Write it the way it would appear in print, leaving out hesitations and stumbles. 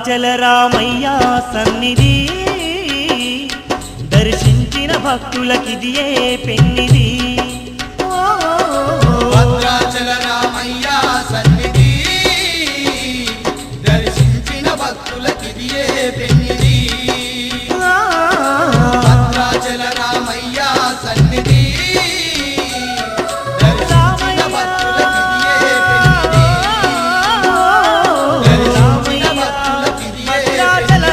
భద్రాచల రామయ్య సన్నిధి దర్శించిన భక్తులకిదియే పెన్నిది భద్రాచల రామయ్య సన్నిధి దర్శించిన భక్తులకిదియే పెన్నిది